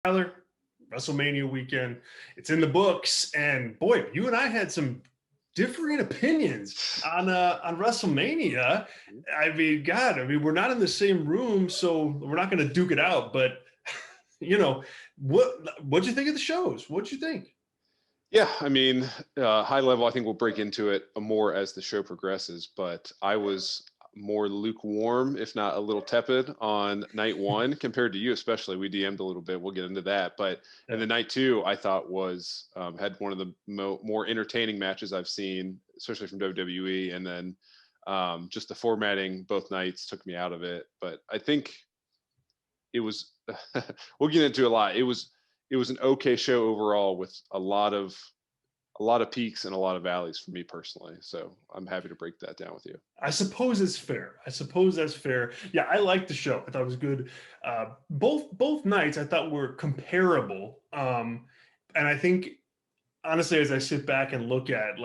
Tyler, WrestleMania weekend. It's in the books, and boy, you and I had some differing opinions on WrestleMania. We're not in the same room, so we're not going to duke it out. But what'd you think of the shows? What'd you think? Yeah, high level, I think we'll break into it more as the show progresses, but I was more lukewarm, if not a little tepid on night one compared to you, especially. We DM'd a little bit. We'll get into that. But in the night two, I thought was had one of the more entertaining matches I've seen, especially from WWE. And then just the formatting both nights took me out of it. But I think it was, we'll get into a lot. It was an okay show overall with a lot of peaks and a lot of valleys for me personally. So I'm happy to break that down with you. I suppose it's fair. I suppose that's fair. Yeah, I liked the show. I thought it was good. Both nights I thought were comparable. And I think, honestly, as I sit back and look at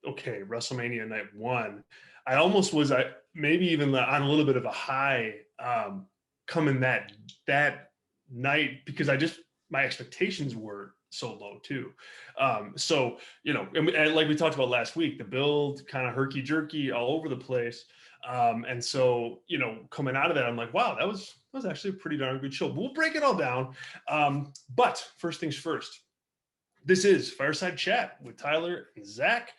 WrestleMania night one, I almost was maybe even on a little bit of a high coming that night, because my expectations were so low too. And like we talked about last week, the build kind of herky jerky all over the place. And so, coming out of that, I'm like, wow, that was actually a pretty darn good show. But we'll break it all down. But first things first, this is Fireside Chat with Tyler and Zack.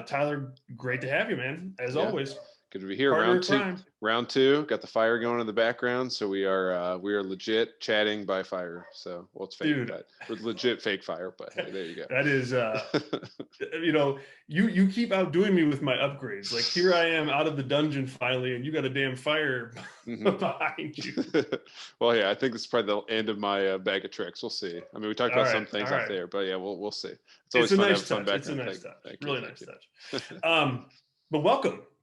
Tyler, great to have you, man, as always. Good to be here. Round two. Got the fire going in the background, so we are legit chatting by fire. So, well, it's fake, but we're legit fake fire. But hey, there you go. That is, you keep outdoing me with my upgrades. Like, here I am out of the dungeon finally, and you got a damn fire behind you. Well, yeah, I think this is probably the end of my bag of tricks. We'll see. I mean, we talked about some things out there, but yeah, we'll see. It's always fun to have fun background. It's a nice touch. Really nice touch. But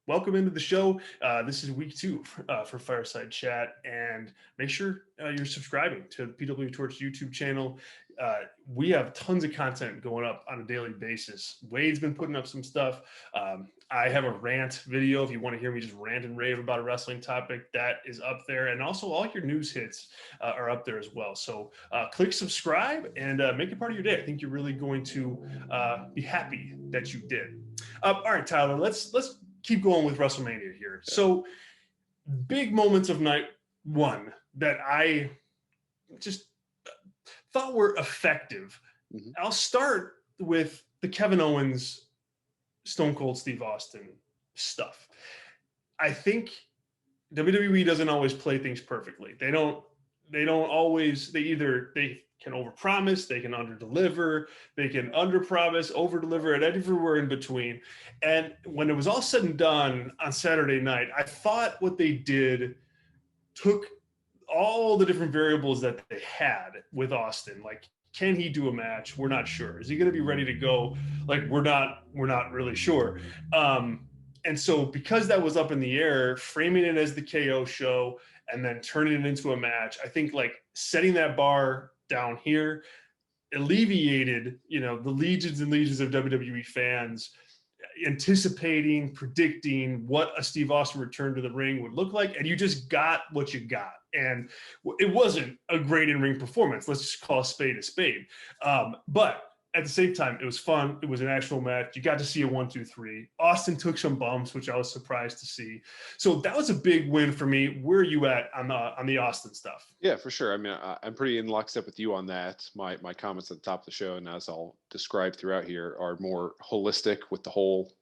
welcome into the show. This is week 2 for Fireside Chat, and make sure you're subscribing to the PWTorch YouTube channel. We have tons of content going up on a daily basis. Wade's been putting up some stuff. I have a rant video. If you want to hear me just rant and rave about a wrestling topic, that is up there. And also all your news hits are up there as well. So click subscribe and make it part of your day. I think you're really going to be happy that you did. All right, Tyler, let's keep going with WrestleMania here. So big moments of night one that I just thought were effective. Mm-hmm. I'll start with the Kevin Owens, Stone Cold Steve Austin stuff. I think WWE doesn't always play things perfectly. They don't always, they can overpromise, they can underdeliver, they can underpromise, overdeliver, and everywhere in between. And when it was all said and done on Saturday night, I thought what they did took all the different variables that they had with Austin. Like, can he do a match? We're not sure. Is he going to be ready to go? Like, we're not really sure. And so because that was up in the air, framing it as the KO show and then turning it into a match, I think like setting that bar down here alleviated, the legions and legions of WWE fans anticipating, predicting what a Steve Austin return to the ring would look like. And you just got what you got. And it wasn't a great in-ring performance. Let's just call a spade a spade. But at the same time, it was fun. It was an actual match. You got to see a 1, 2, 3. Austin took some bumps, which I was surprised to see. So that was a big win for me. Where are you at on the Austin stuff? Yeah, for sure. I mean, I'm pretty in lockstep with you on that. My comments at the top of the show, and as I'll describe throughout here, are more holistic with the whole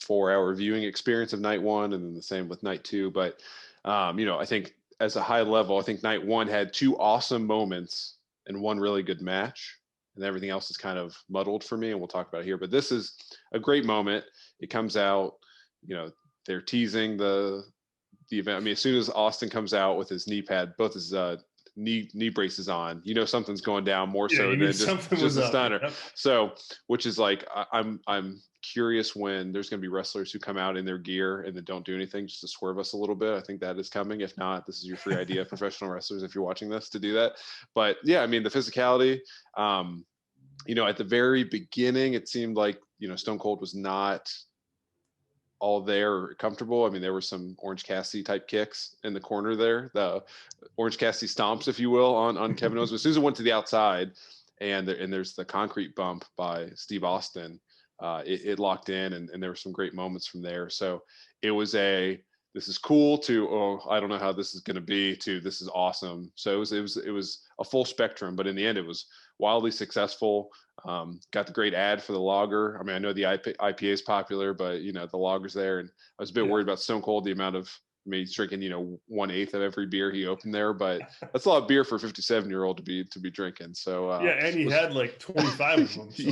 4-hour viewing experience of night one, and then the same with night two. But I think as a high level, I think night one had 2 awesome moments and 1 really good match. And everything else is kind of muddled for me, and we'll talk about it here. But this is a great moment. It comes out, they're teasing the event. I mean, as soon as Austin comes out with his knee pad, both his knee braces on, something's going down more so than just a stunner. Yep. So, which is like, I'm curious when there's going to be wrestlers who come out in their gear and then don't do anything just to swerve us a little bit. I think that is coming. If not, this is your free idea, professional wrestlers, if you're watching this, to do that. But yeah, I mean, the physicality, at the very beginning, it seemed like, Stone Cold was not all there comfortable. I mean, there were some Orange Cassidy type kicks in the corner there, the Orange Cassidy stomps, if you will, on Kevin Owens. But as soon as it went to the outside, and there's the concrete bump by Steve Austin, it locked in, and there were some great moments from there. So it was this is cool to, oh, I don't know how this is going to be, to this is awesome. So it was a full spectrum, but in the end, it was wildly successful. Got the great ad for the lager. I mean, I know the IPA is popular, but the lager's there, and I was a bit worried about Stone Cold, the amount of he's drinking 1/8 of every beer he opened there, but that's a lot of beer for a 57-year-old to be drinking. So and he had like 25 of them. So.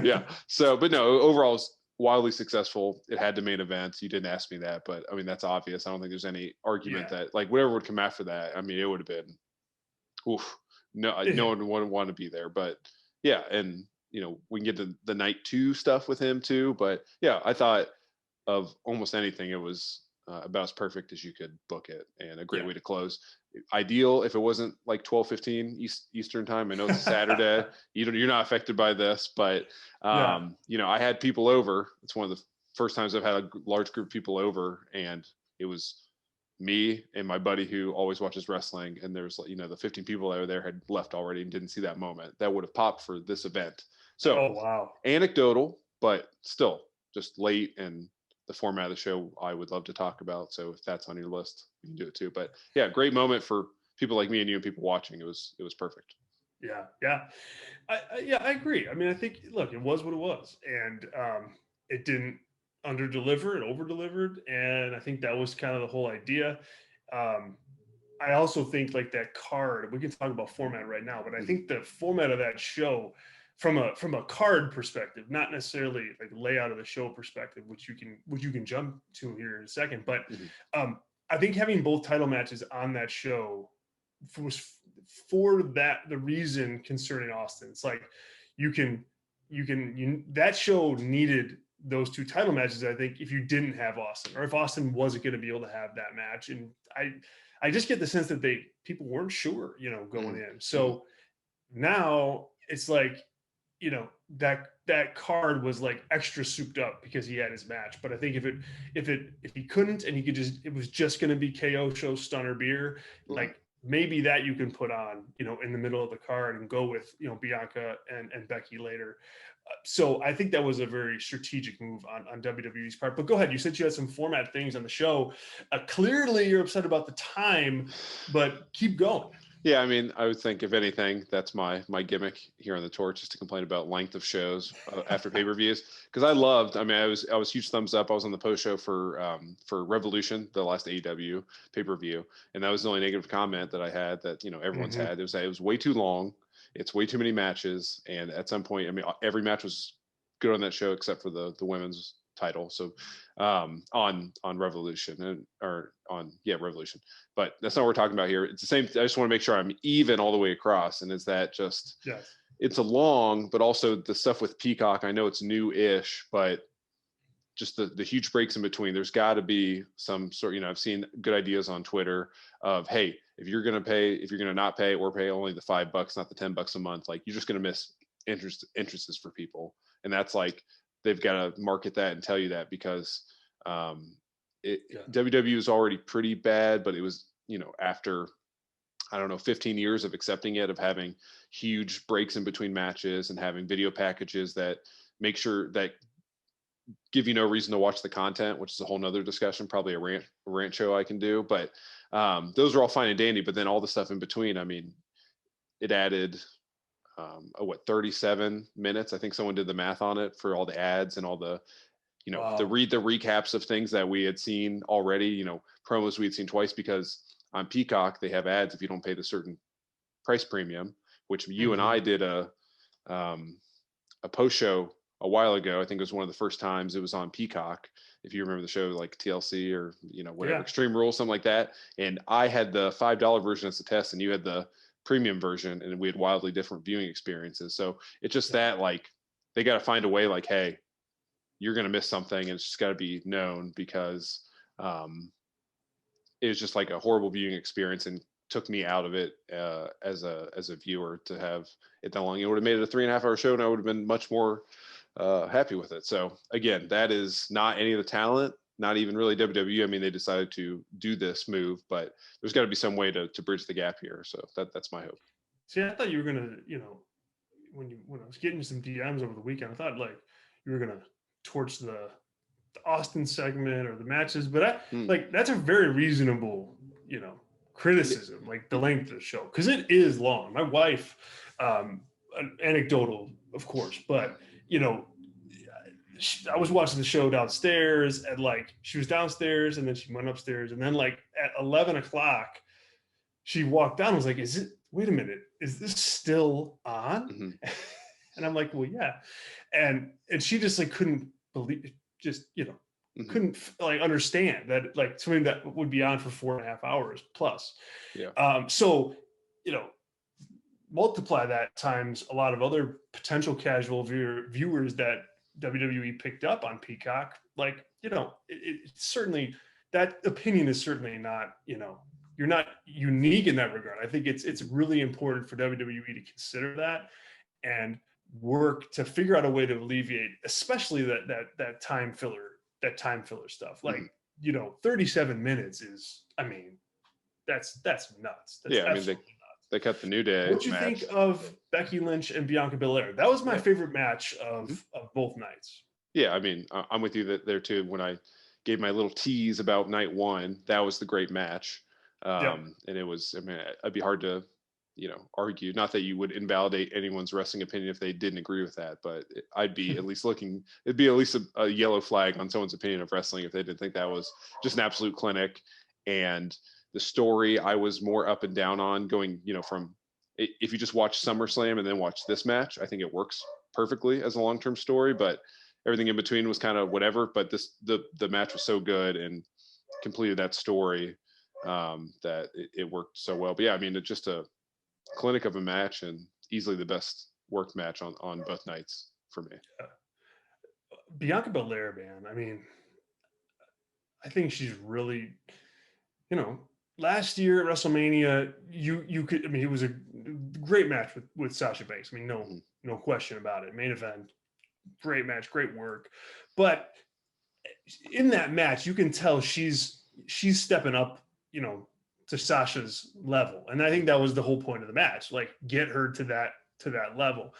yeah. So, but no, overall, it's wildly successful. It had the main event. You didn't ask me that, but I mean, that's obvious. I don't think there's any argument that like whatever would come after that. I mean, it would have been, oof. No, no one would want to be there, but yeah, and we can get to the night 2 stuff with him too. But yeah, I thought of almost anything. It was about as perfect as you could book it, and a great way to close. Ideal if it wasn't like 12:15 Eastern time. I know it's a Saturday. You're not affected by this, but I had people over. It's one of the first times I've had a large group of people over, and it was me and my buddy who always watches wrestling, and there's the 15 people that were there had left already and didn't see that moment that would have popped for this event. So anecdotal, but still just late, and the format of the show I would love to talk about. So if that's on your list, you can do it too. But yeah, great moment for people like me and you and people watching. It was perfect. Yeah. I agree. I mean, I think, look, it was what it was, and it didn't under deliver, it over delivered. And I think that was kind of the whole idea. I also think like that card, we can talk about format right now, but I think the format of that show from a card perspective, not necessarily like layout of the show perspective, which you can jump to here in a second. But I think having both title matches on that show was for the reason concerning Austin. It's like that show needed those 2 title matches. I think if you didn't have Austin, or if Austin wasn't going to be able to have that match, and I just get the sense that people weren't sure, going in. So now it's like, that card was like extra souped up because he had his match. But I think if he couldn't, and he could it was just going to be KO show stunner beer, like maybe that you can put on, in the middle of the card and go with, Bianca and Becky later. So I think that was a very strategic move on WWE's part. But go ahead. You said you had some format things on the show. Clearly you're upset about the time, but keep going. Yeah, I mean, I would think if anything, that's my gimmick here on the Torch, is to complain about length of shows after pay-per-views. Because I was huge thumbs up. I was on the post show for Revolution, the last AEW pay-per-view, and that was the only negative comment that I had that everyone's had. It was way too long. It's way too many matches, and at some point, I mean, every match was good on that show except for the women's title. So on Revolution Revolution, but that's not what we're talking about here. It's the same. I just want to make sure I'm even all the way across. And is that just, it's a long, but also the stuff with Peacock, I know it's new-ish, but just the huge breaks in between, there's got to be some sort, I've seen good ideas on Twitter of, hey, if you're going to not pay or pay only the $5, not the $10 a month, like you're just going to miss entrances for people. And that's like, they've got to market that and tell you that, because WWE was already pretty bad, but it was, after, I don't know, 15 years of accepting it, of having huge breaks in between matches and having video packages that make sure that give you no reason to watch the content, which is a whole nother discussion, probably a rant show I can do. But those are all fine and dandy, but then all the stuff in between, I mean, it added 37 minutes. I think someone did the math on it for all the ads and all the, the recaps of things that we had seen already, promos we had seen twice, because on Peacock, they have ads if you don't pay the certain price premium, which you and I did a post show a while ago. I think it was one of the first times it was on Peacock. If you remember the show, like TLC or, whatever, Extreme Rules, something like that. And I had the $5 version as a test, and you had the premium version, and we had wildly different viewing experiences. So it's just that, like, they got to find a way, like, hey, you're going to miss something, and it's just got to be known, because it was just like a horrible viewing experience and took me out of it as a viewer to have it that long. It would have made it a 3.5-hour show, and I would have been much more happy with it. So again, that is not any of the talent, not even really WWE. I mean, they decided to do this move, but there's got to be some way to bridge the gap here. So that's my hope. See, I thought you were gonna, when I was getting some DMs over the weekend, I thought like you were gonna torch the Austin segment or the matches, but like that's a very reasonable, criticism, like the length of the show, because it is long. My wife, anecdotal, of course, but I was watching the show downstairs, and like she was downstairs, and then she went upstairs, and then like at 11 o'clock, she walked down and was like, wait a minute, is this still on? Mm-hmm. And I'm like, well, yeah. And she just like couldn't believe, couldn't like understand that like something that would be on for 4.5 hours plus. Yeah. So, multiply that times a lot of other potential casual viewers that WWE picked up on Peacock. Like, it's certainly, that opinion is certainly not, you're not unique in that regard. I think it's really important for WWE to consider that and work to figure out a way to alleviate, especially that time filler stuff. Like, 37 minutes is, I mean, that's nuts. That's nuts. They cut the New Day. What'd you think of Becky Lynch and Bianca Belair? That was my favorite match of both nights. Yeah, I mean, I'm with you there too. When I gave my little tease about night one, that was the great match. And it was, I mean, it'd be hard to, argue. Not that you would invalidate anyone's wrestling opinion if they didn't agree with that, but I'd be at least it'd be at least a yellow flag on someone's opinion of wrestling if they didn't think that was just an absolute clinic. And the story I was more up and down on going, from, if you just watch SummerSlam and then watch this match, I think it works perfectly as a long-term story, but everything in between was kind of whatever. But the match was so good and completed that story that it worked so well. But yeah, I mean, it's just a clinic of a match and easily the best worked match on both nights for me. Bianca Belair, man. I mean, I think she's really, last year at WrestleMania, you could, I mean, it was a great match with Sasha Banks. I mean, no question about it. Main event, great match, great work. But in that match, you can tell she's stepping up, to Sasha's level. And I think that was the whole point of the match, like get her to that level.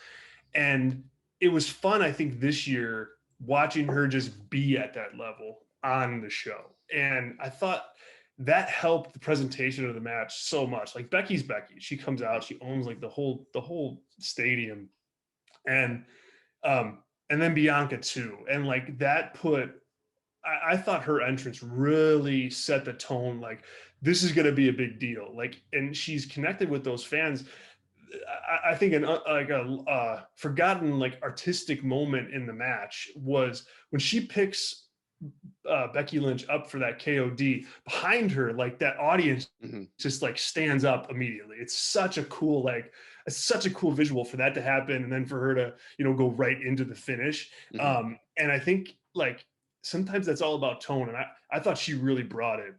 And it was fun, I think, this year watching her just be at that level on the show. And I thought that helped the presentation of the match so much. Like Becky's Becky. She comes out, she owns like the whole stadium. And then Bianca too. And like that I thought her entrance really set the tone. Like, this is going to be a big deal. Like, and she's connected with those fans. I think a forgotten like artistic moment in the match was when she picks Becky Lynch up for that KOD. Behind her, like that audience just like stands up immediately. It's such a cool visual for that to happen, and then for her to go right into the finish. And I think like sometimes that's all about tone, and I thought she really brought it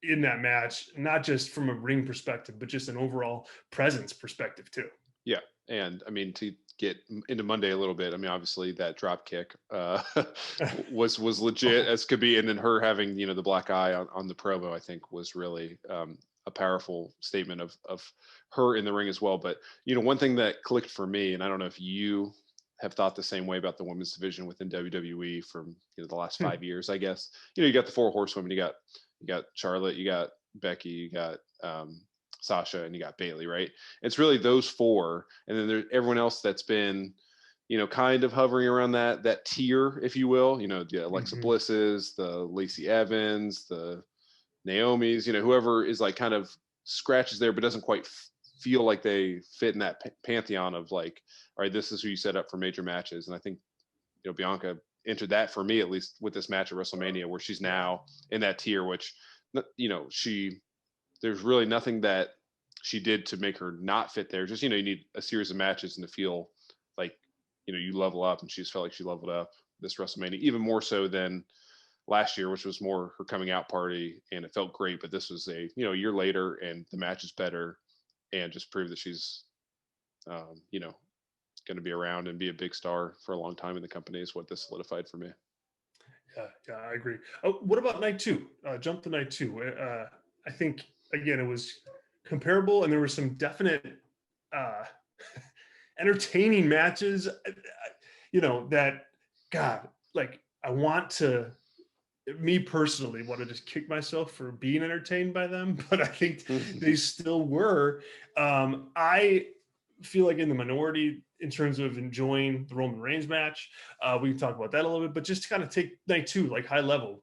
in that match, not just from a ring perspective, but just an overall presence perspective too. Yeah, and I mean, to get into Monday a little bit, I mean, obviously that drop kick was legit as could be, and then her having the black eye on the promo, I think was really a powerful statement of her in the ring as well. But one thing that clicked for me, and I don't know if you have thought the same way about the women's division within WWE from the last 5 years, I guess. You got the four horsewomen, you got Charlotte, you got Becky, you got Sasha, and you got Bayley, right? It's really those four, and then there's everyone else that's been kind of hovering around that tier, if you will. The Alexa Blisses, the Lacey Evans, the Naomi's, whoever is like kind of scratches there but doesn't quite feel like they fit in that pantheon of like, all right, this is who you set up for major matches. And I think Bianca entered that for me, at least with this match at WrestleMania, where she's now in that tier, which there's really nothing that she did to make her not fit there. Just you need a series of matches and to feel like you level up, and she's felt like she leveled up this WrestleMania even more so than last year, which was more her coming out party, and it felt great. But this was a year later, and the match is better, and just prove that she's got going to be around and be a big star for a long time in the company is what this solidified for me. Yeah, I agree. Oh, what about night two? Jump to night two. I think, again, it was comparable, and there were some definite entertaining matches, that, God, like, I want to, me personally, want to just kick myself for being entertained by them, but I think they still were. I feel like in the minority in terms of enjoying the Roman Reigns match. We can talk about that a little bit, but just to kind of take night two, like high level,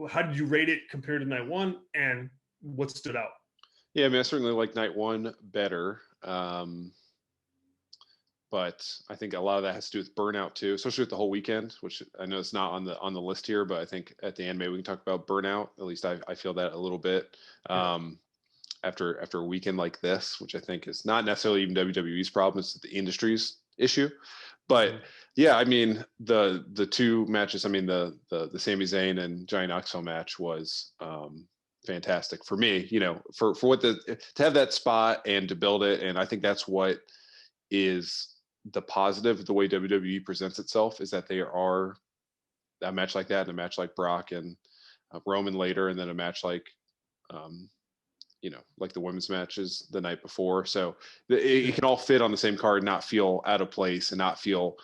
how did you rate it compared to night one, and what stood out? Yeah, I mean, I certainly like night one better. But I think a lot of that has to do with burnout too, especially with the whole weekend, which I know it's not on the list here, but I think at the end maybe we can talk about burnout. At least I feel that a little bit after a weekend like this, which I think is not necessarily even WWE's problem, it's the industry's issue. But yeah, I mean the two matches. I mean the Sami Zayn and Johnny Knoxville match was fantastic for me. For what to have that spot and to build it, and I think that's what is the positive of the way WWE presents itself, is that they are a match like that and a match like Brock and Roman later, and then a match like like the women's matches the night before. So it can all fit on the same card and not feel out of place and not feel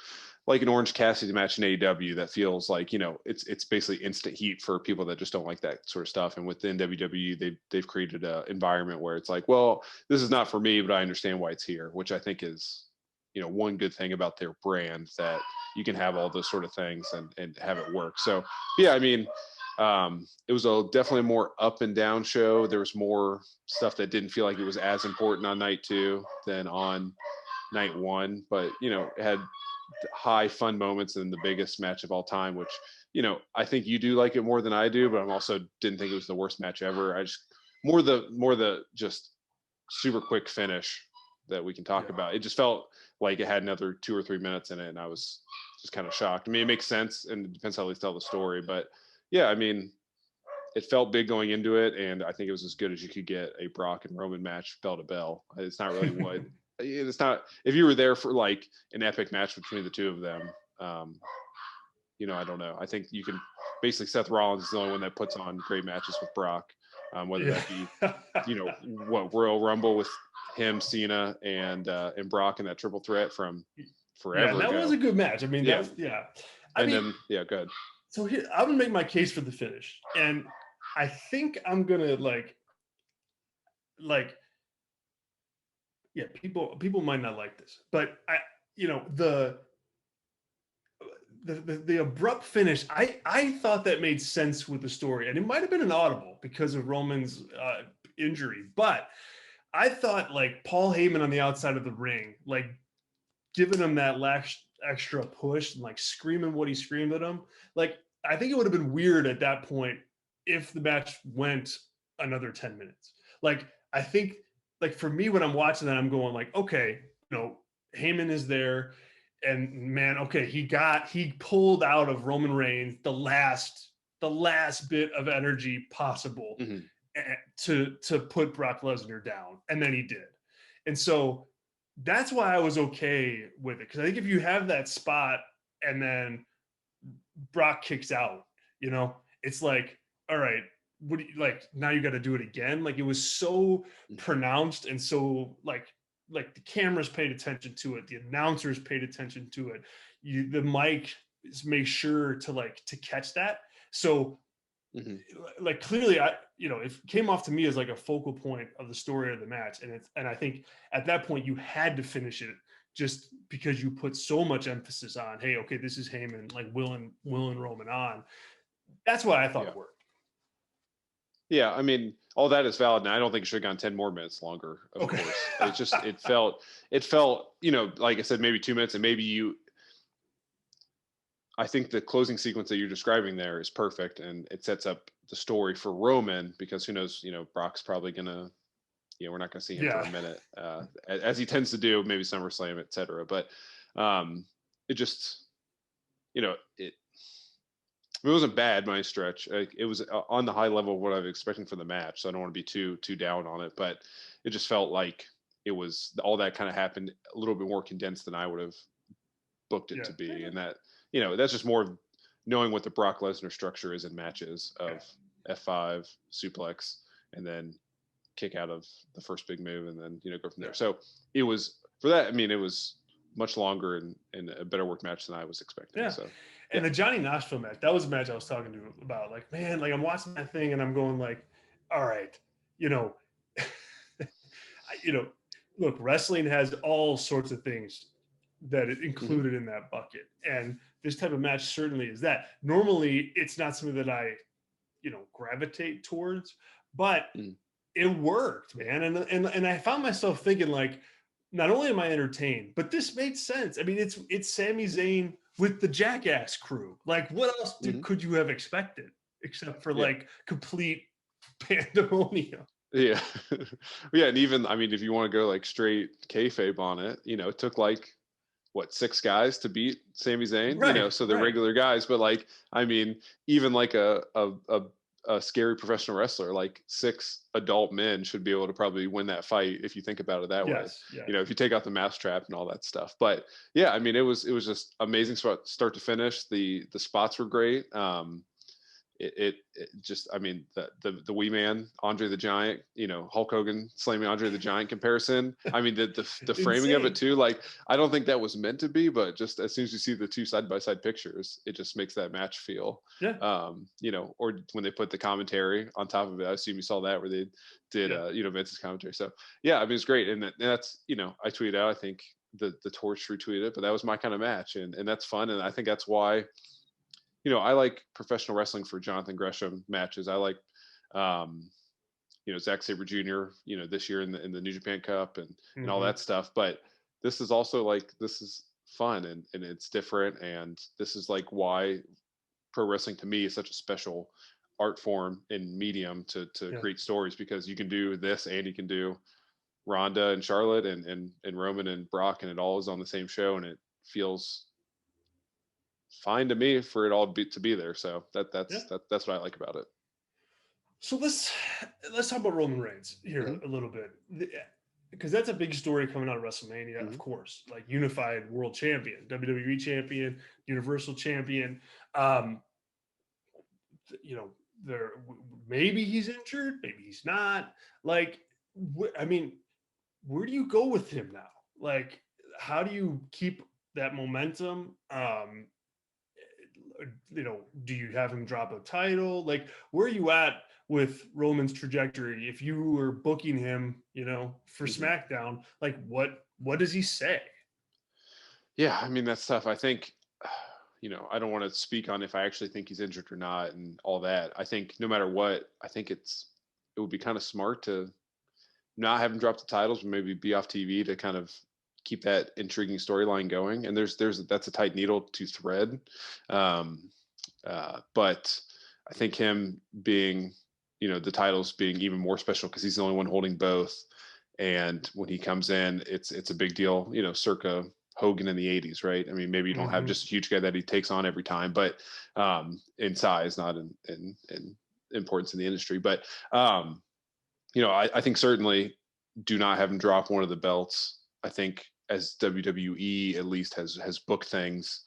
like an Orange Cassidy match in AEW that feels like, it's basically instant heat for people that just don't like that sort of stuff. And within WWE, they've created an environment where it's like, well, this is not for me, but I understand why it's here, which I think is, one good thing about their brand, that you can have all those sort of things and have it work. So yeah, I mean, it was definitely a more up and down show. There was more stuff that didn't feel like it was as important on night two than on night one, but it had high fun moments and the biggest match of all time, which, I think you do like it more than I do, but I'm also didn't think it was the worst match ever. I just more the just super quick finish that we can talk about. It just felt like it had another 2 or 3 minutes in it, and I was just kind of shocked. I mean, it makes sense, and it depends how they tell the story, but yeah, I mean, it felt big going into it, and I think it was as good as you could get a Brock and Roman match bell to bell. It's not really what it's not. If you were there for like an epic match between the two of them, I don't know. I think you can basically, Seth Rollins is the only one that puts on great matches with Brock, whether that be Royal Rumble with him, Cena, and Brock in that triple threat from forever that ago. was a good match. I mean, go ahead. So here, I'm gonna make my case for the finish, and I think I'm gonna people might not like this, but the abrupt finish, I thought that made sense with the story, and it might have been an audible because of Roman's injury, but I thought like Paul Heyman on the outside of the ring, like giving him that last extra push and like screaming what he screamed at him. Like, I think it would have been weird at that point if the match went another 10 minutes. Like, I think like for me, when I'm watching that, I'm going like, okay, Heyman is there, and man, okay, he pulled out of Roman Reigns the last bit of energy possible to put Brock Lesnar down, and then he did. And so that's why I was okay with it, because I think if you have that spot and then Brock kicks out, it's like, all right, what do you, like, now you got to do it again. Like, it was so pronounced, and so like the cameras paid attention to it, the announcers paid attention to it, the mic made sure to catch that. So like, clearly it came off to me as like a focal point of the story of the match, and I think at that point you had to finish it, just because you put so much emphasis on, hey, okay, this is Heyman like willing Roman on. That's why I thought it worked. Yeah, I mean, all that is valid, and I don't think it should have gone 10 more minutes longer, of course. It just, it felt, like I said, maybe 2 minutes, and I think the closing sequence that you're describing there is perfect, and it sets up the story for Roman, because who knows, Brock's probably going to, we're not going to see him for a minute, as he tends to do, maybe SummerSlam, et cetera. But it just, it wasn't bad by any stretch. It was on the high level of what I was expecting for the match, so I don't want to be too down on it. But it just felt like it was all that kind of happened a little bit more condensed than I would have booked it to be. And that, that's just more of knowing what the Brock Lesnar structure is in matches of F5 suplex and then kick out of the first big move and then, go from there. So it was for that. I mean, it was much longer and a better work match than I was expecting. Yeah. So, and the Johnny Knoxville match, that was a match I was talking to about. Like, man, like I'm watching that thing and I'm going like, all right, look, wrestling has all sorts of things that it included in that bucket. And this type of match certainly is that. Normally, it's not something that I, gravitate towards, but it worked, man. And I found myself thinking like, not only am I entertained, but this made sense. I mean, it's Sami Zayn with the Jackass crew. Like, what else could you have expected except for like complete pandemonium? Yeah. Yeah. And even, I mean, if you want to go like straight kayfabe on it, it took like, 6 guys to beat Sami Zayn, right, so they're regular guys, but like, I mean, even like a scary professional wrestler, like 6 adult men should be able to probably win that fight if you think about it that way. Yeah. If you take out the mousetrap and all that stuff. But yeah, I mean, it was just amazing start to finish. The spots were great. It just, I mean, the wee man, Andre the Giant, Hulk Hogan slamming Andre the Giant comparison. I mean, the framing of it too, like, I don't think that was meant to be, but just as soon as you see the 2 side-by-side pictures, it just makes that match feel, or when they put the commentary on top of it, I assume you saw that where they did, Vince's commentary. So yeah, I mean, it's great. And that's, I tweeted out, I think the Torch retweeted it, but that was my kind of match. And that's fun. And I think that's why, I like professional wrestling for Jonathan Gresham matches. I like, Zack Sabre Jr., this year in the New Japan Cup and all that stuff. But this is also like, this is fun and it's different. And this is like why pro wrestling to me is such a special art form and medium to create stories, because you can do this and you can do Ronda and Charlotte and Roman and Brock, and it all is on the same show, and it feels fine to me for it all to be there. So that's what I like about it. So let's talk about Roman Reigns here a little bit, because that's a big story coming out of WrestleMania, of course, like unified world champion, WWE champion, Universal champion. There maybe he's injured, maybe he's not. Like, I mean, where do you go with him now? Like, how do you keep that momentum? Do you have him drop a title? Like, where are you at with Roman's trajectory? If you were booking him, for SmackDown, like what does he say? Yeah, I mean, that's tough. I think, I don't want to speak on if I actually think he's injured or not and all that. I think no matter what, I think it would be kind of smart to not have him drop the titles, but maybe be off TV to kind of keep that intriguing storyline going. And that's a tight needle to thread. But I think him being, the titles being even more special because he's the only one holding both. And when he comes in, it's a big deal, circa Hogan in the 80s, right? I mean, maybe you don't have just a huge guy that he takes on every time, but in size, not in importance in the industry. But, I think certainly do not have him drop one of the belts. I think as WWE at least has booked things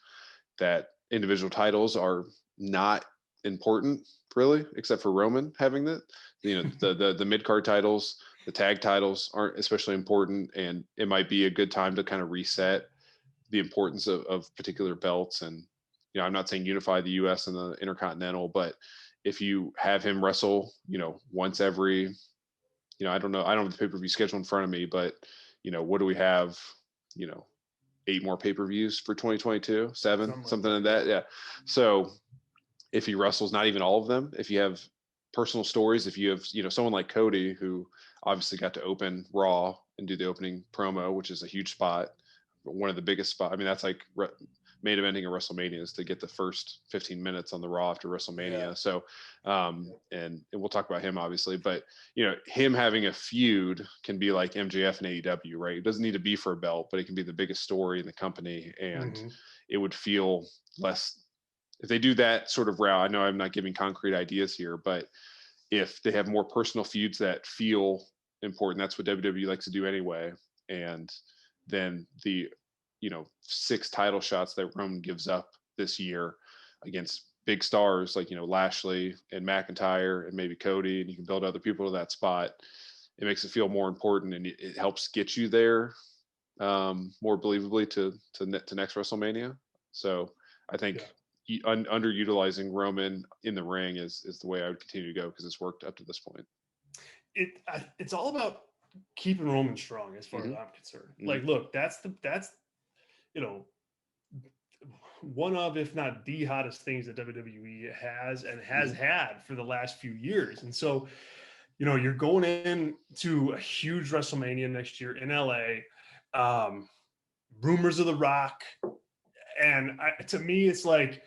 that individual titles are not important really, except for Roman having that. The mid-card titles, the tag titles aren't especially important, and it might be a good time to kind of reset the importance of particular belts. And I'm not saying unify the US and the Intercontinental, but if you have him wrestle, once every, I don't know, I don't have the pay-per-view schedule in front of me, but what do we have? 8 more pay-per-views for 2022, 7, something like that. Yeah. So if he wrestles not even all of them, if you have personal stories, if you have, someone like Cody, who obviously got to open Raw and do the opening promo, which is a huge spot, one of the biggest spots. I mean, that's like main eventing a WrestleMania is to get the first 15 minutes on the Raw after WrestleMania. Yeah. So, and we'll talk about him obviously, but him having a feud can be like MJF and AEW, right? It doesn't need to be for a belt, but it can be the biggest story in the company, and it would feel less if they do that sort of route. I know I'm not giving concrete ideas here, but if they have more personal feuds that feel important, that's what WWE likes to do anyway. and then the 6 title shots that Roman gives up this year against big stars like Lashley and McIntyre and maybe Cody, and you can build other people to that spot. It makes it feel more important, and it helps get you there more believably to next WrestleMania. So I think underutilizing Roman in the ring is the way I would continue to go, because it's worked up to this point. It's all about keeping Roman strong, as far as I'm concerned. Like, look, that's one of, if not the hottest things that WWE has had for the last few years. And so, you're going into a huge WrestleMania next year in LA. Rumors of The Rock. And to me, it's like,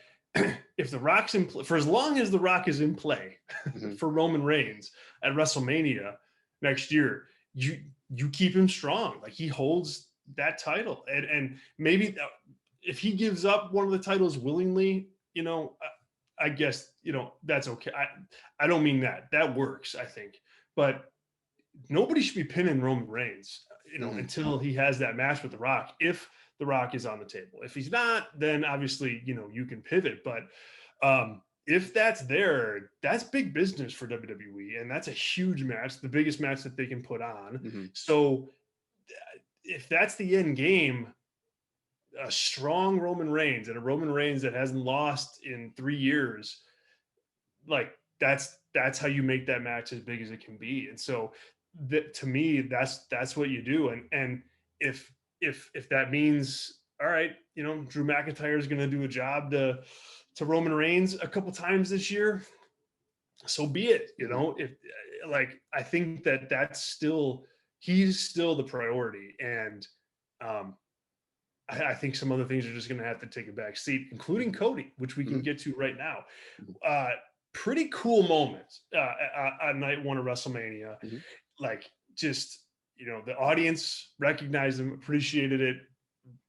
if The Rock's in play, for as long as The Rock is in play for Roman Reigns at WrestleMania next year, you keep him strong. Like, he holds that title. And maybe if he gives up one of the titles willingly, I guess, that's okay. I don't mean that. That works, I think. But nobody should be pinning Roman Reigns, until he has that match with The Rock. If The Rock is on the table. If he's not, then obviously, you can pivot. But if that's there, that's big business for WWE. And that's a huge match, the biggest match that they can put on. So if that's the end game, a strong Roman Reigns, and a Roman Reigns that hasn't lost in 3 years, like, that's how you make that match as big as it can be. And so to me, that's what you do. And if that means, all right, Drew McIntyre is going to do a job to Roman Reigns a couple times this year, so be it. If, like, I think he's still the priority. And I think some other things are just going to have to take a back seat, including Cody, which we can get to right now. Pretty cool moment on night 1 of WrestleMania. Like, just, the audience recognized him, appreciated it,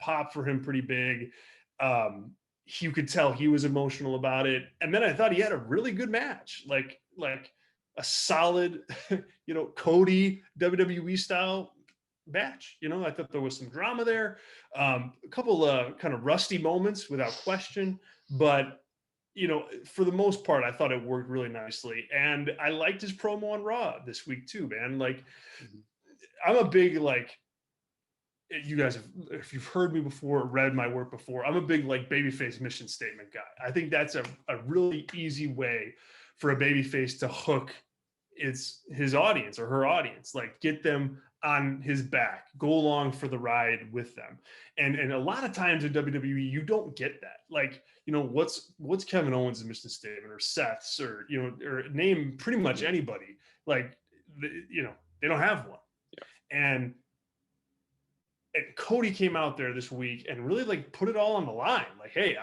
popped for him pretty big. You could tell he was emotional about it. And then I thought he had a really good match, like a solid, Cody WWE style match. I thought there was some drama there, a couple of kind of rusty moments without question, but for the most part, I thought it worked really nicely. And I liked his promo on Raw this week too, man. Like, I'm a big, like, you guys if you've heard me before, read my work before, I'm a big, like, babyface mission statement guy. I think that's a really easy way for a babyface to hook his audience or her audience, like, get them on his back, go along for the ride with them. And a lot of times in WWE, you don't get that. Like, what's Kevin Owens' mission statement, or Seth's, or or name pretty much anybody. Like, they don't have one. And Cody came out there this week and really, like, put it all on the line. Like, hey,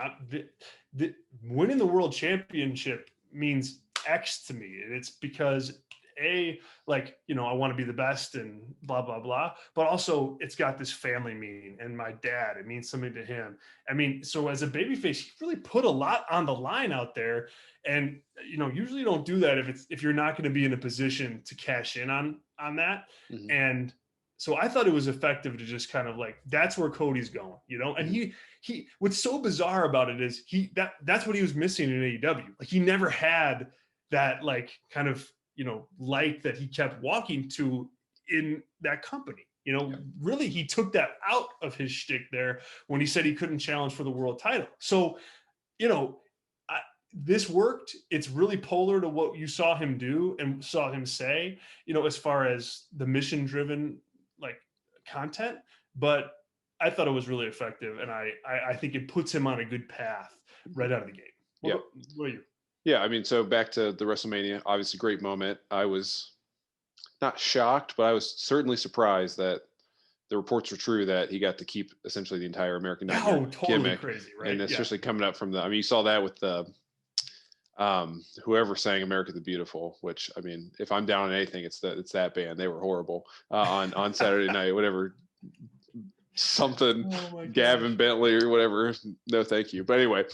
winning the world championship means X to me. And it's because I want to be the best and blah, blah, blah. But also, it's got this family meaning, and my dad, it means something to him. I mean, so as a babyface, he really put a lot on the line out there. And, usually you don't do that if you're not going to be in a position to cash in on that. And so I thought it was effective to just kind of, like, that's where Cody's going, and he what's so bizarre about it is that's what he was missing in AEW. Like, he never had that, like, kind of, light that he kept walking to in that company. Really, he took that out of his shtick there when he said he couldn't challenge for the world title. So, this worked. It's really polar to what you saw him do and saw him say, as far as the mission driven, like, content. But I thought it was really effective, and I think it puts him on a good path right out of the gate. What are you? Yeah, I mean, so back to the WrestleMania, obviously great moment. I was not shocked, but I was certainly surprised that the reports were true that he got to keep essentially the entire American Nightmare gimmick. Crazy, right? And especially coming up from you saw that with the whoever sang America the Beautiful, which, I mean, if I'm down on anything, it's that band. They were horrible on Saturday night, whatever. Something Gavin Bentley or whatever. No, thank you. But anyway,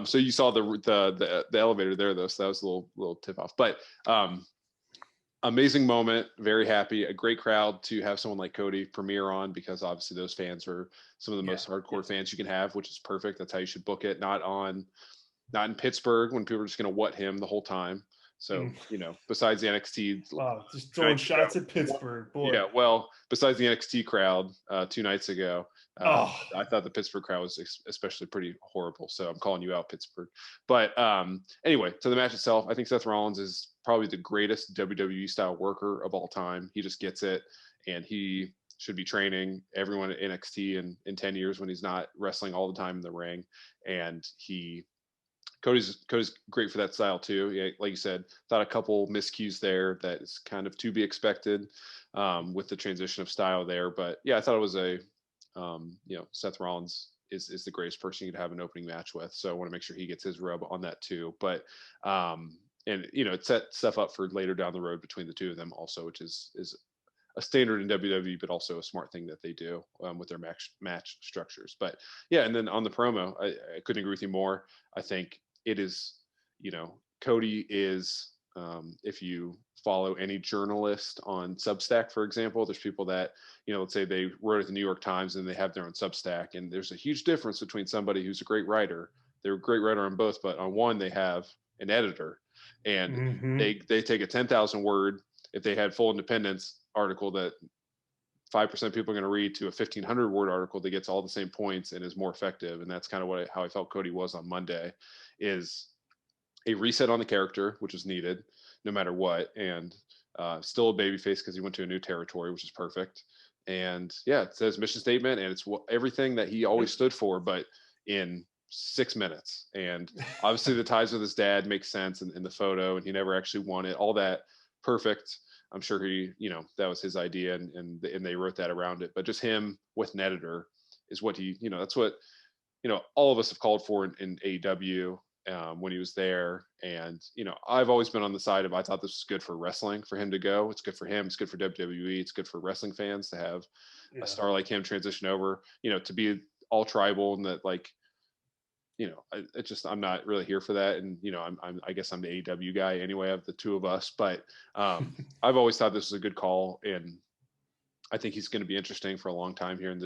so you saw the elevator there though, so that was a little tip off. But amazing moment. Very happy. A great crowd to have someone like Cody premiere on, because obviously those fans are some of the most hardcore fans you can have, which is perfect. That's how you should book it. Not in Pittsburgh when people are just going to what him the whole time. So, besides the NXT, just throwing shots at Pittsburgh, boy. Yeah, well, besides the NXT crowd 2 nights ago, I thought the Pittsburgh crowd was especially pretty horrible. So I'm calling you out, Pittsburgh. But anyway, to the match itself, I think Seth Rollins is probably the greatest WWE style worker of all time. He just gets it, and he should be training everyone at NXT in 10 years when he's not wrestling all the time in the ring. And Cody's great for that style too. Yeah, like you said, thought a couple miscues there that is kind of to be expected with the transition of style there. But yeah, I thought it was Seth Rollins is the greatest person you could have an opening match with. So I want to make sure he gets his rub on that too. But it set stuff up for later down the road between the two of them also, which is a standard in WWE, but also a smart thing that they do with their match structures. But yeah, and then on the promo, I couldn't agree with you more. I think it is, Cody is, if you follow any journalist on Substack, for example, there's people that, let's say they wrote at the New York Times and they have their own Substack. And there's a huge difference between somebody who's a great writer. They're a great writer on both, but on one, they have an editor, and they take a 10,000 word, if they had full independence article that 5% people are going to read, to a 1,500 word article that gets all the same points and is more effective. And that's kind of how I felt Cody was on Monday, is a reset on the character, which is needed no matter what. And still a babyface because he went to a new territory, which is perfect. And yeah, it says mission statement, and it's everything that he always stood for, but in 6 minutes. And obviously the ties with his dad make sense in the photo, and he never actually won it. All that perfect. I'm sure he, that was his idea, and they wrote that around it. But just him with an editor is what he, that's what, all of us have called for in AEW when he was there. And, I've always been on the side of, I thought this was good for wrestling for him to go. It's good for him. It's good for WWE. It's good for wrestling fans to have a star like him transition over, to be all tribal, and that, like, I'm not really here for that. And, I guess I'm the AEW guy anyway of the two of us, but I've always thought this was a good call, and I think he's going to be interesting for a long time here. And